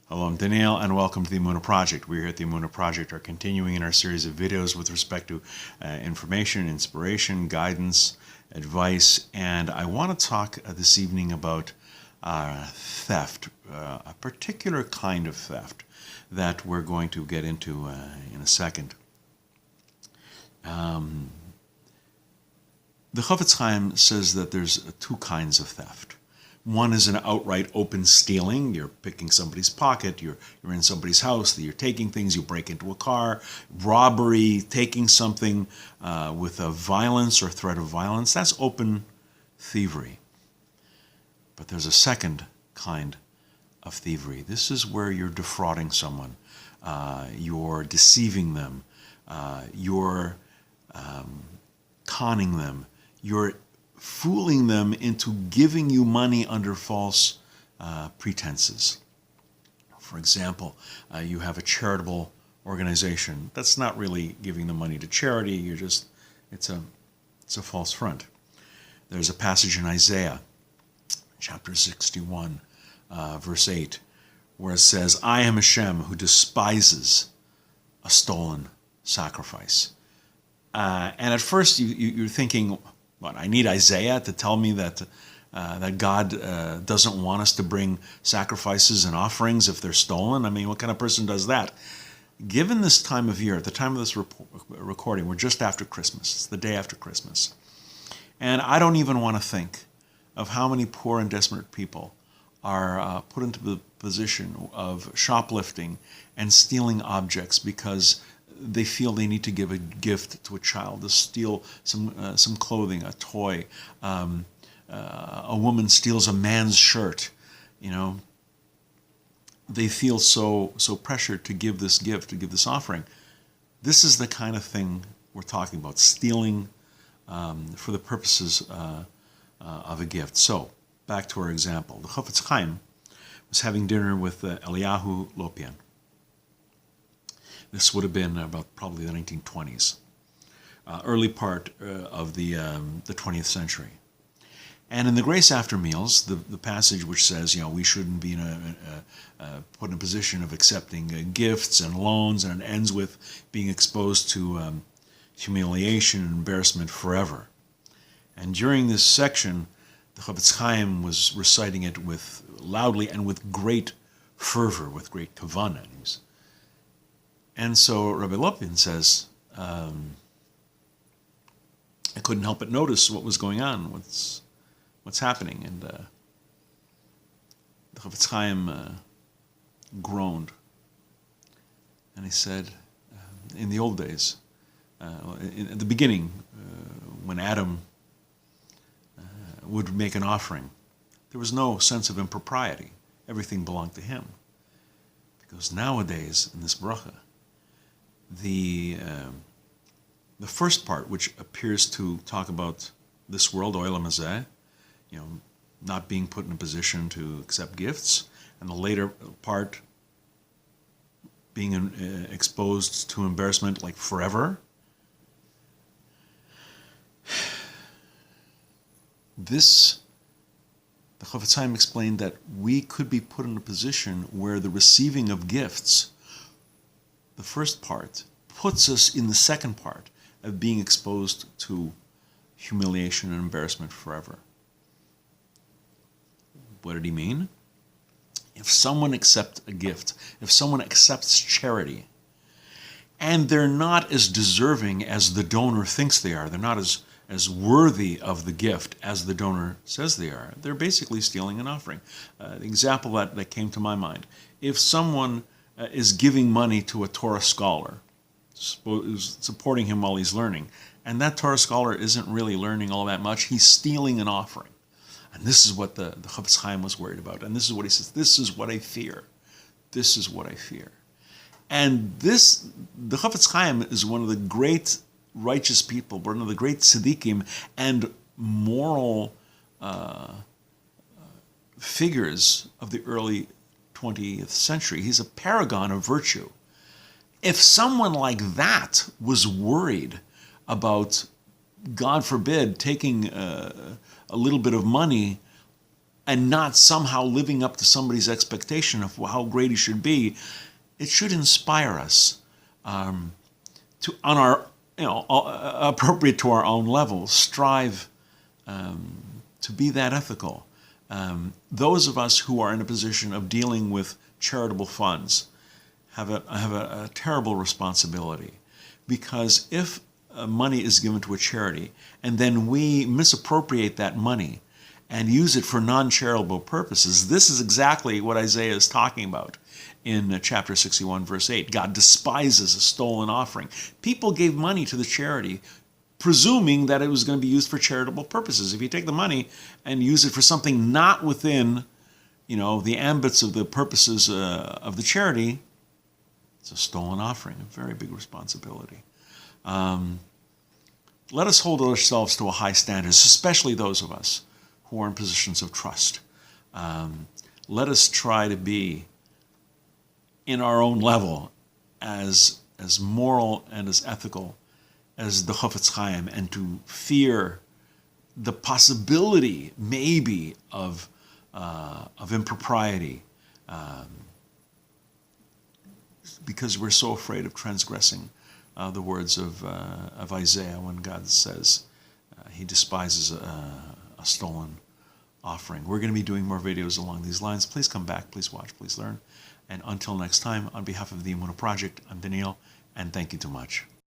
Hello, I'm Daniel, and welcome to the Emunah Project. We here at the Emunah Project are continuing in our series of videos with respect to information, inspiration, guidance, advice, and I want to talk this evening about theft, a particular kind of theft that we're going to get into in a second. The Chofetz Chaim says that there's two kinds of theft. One is an outright open stealing. You're picking somebody's pocket, you're in somebody's house, you're taking things, you break into a car, robbery, taking something with a violence or threat of violence. That's open thievery. But there's a second kind of thievery. This is where you're defrauding someone, you're deceiving them, you're conning them, you're fooling them into giving you money under false pretenses. For example, you have a charitable organization that's not really giving the money to charity. It's a false front. There's a passage in Isaiah, chapter 61, verse 8, where it says, "I am Hashem who despises a stolen sacrifice." And at first you're thinking, what, I need Isaiah to tell me that God doesn't want us to bring sacrifices and offerings if they're stolen? I mean, what kind of person does that? Given this time of year, at the time of this recording, we're just after Christmas. It's the day after Christmas. And I don't even want to think of how many poor and desperate people are put into the position of shoplifting and stealing objects because they feel they need to give a gift to a child, to steal some clothing, a toy. A woman steals a man's shirt. You know, they feel so pressured to give this gift, to give this offering. This is the kind of thing we're talking about: stealing for the purposes of a gift. So back to our example. The Chofetz Chaim was having dinner with Eliyahu Lopian. This would have been about probably the 1920s, early part of the 20th century. And in the grace after meals, the passage which says, we shouldn't be put in a position of accepting gifts and loans, and it ends with being exposed to humiliation and embarrassment forever. And during this section, the Chofetz Chaim was reciting it with loudly and with great fervor, with great kavanah. And so Rabbi Lopian says, I couldn't help but notice what was going on, what's happening. And the Chofetz Chaim groaned. And he said, in the old days, at the beginning, when Adam would make an offering, there was no sense of impropriety. Everything belonged to him. Because nowadays, in this bracha, the first part, which appears to talk about this world, olam hazeh, not being put in a position to accept gifts, and the later part being exposed to embarrassment like forever. The Chofetz Chaim explained that we could be put in a position where the receiving of gifts, the first part, puts us in the second part of being exposed to humiliation and embarrassment forever. What did he mean? If someone accepts a gift, if someone accepts charity, and they're not as deserving as the donor thinks they are, they're not as worthy of the gift as the donor says they are, they're basically stealing an offering. The example that came to my mind, if someone is giving money to a Torah scholar, supporting him while he's learning, and that Torah scholar isn't really learning all that much, he's stealing an offering. And this is what the Chofetz Chaim was worried about. And this is what he says, this is what I fear. This is what I fear. And the Chofetz Chaim is one of the great righteous people, one of the great tzaddikim and moral figures of the early 20th century. He's a paragon of virtue. If someone like that was worried about, God forbid, taking a little bit of money and not somehow living up to somebody's expectation of how great he should be, it should inspire us to, on our, appropriate to our own level, strive to be that ethical. Those of us who are in a position of dealing with charitable funds have a terrible responsibility, because if money is given to a charity and then we misappropriate that money and use it for non-charitable purposes, this is exactly what Isaiah is talking about in chapter 61, verse 8. God despises a stolen offering. People gave money to the charity presuming that it was going to be used for charitable purposes. If you take the money and use it for something not within, the ambits of the purposes of the charity, it's a stolen offering, a very big responsibility. Let us hold ourselves to a high standard, especially those of us who are in positions of trust. Let us try to be, in our own level, as moral and as ethical as the Chofetz Chaim, and to fear the possibility, maybe, of impropriety, because we're so afraid of transgressing the words of Isaiah when God says he despises a stolen offering. We're going to be doing more videos along these lines. Please come back, please watch, please learn. And until next time, on behalf of the Emunah Project, I'm Daniel, and thank you too much.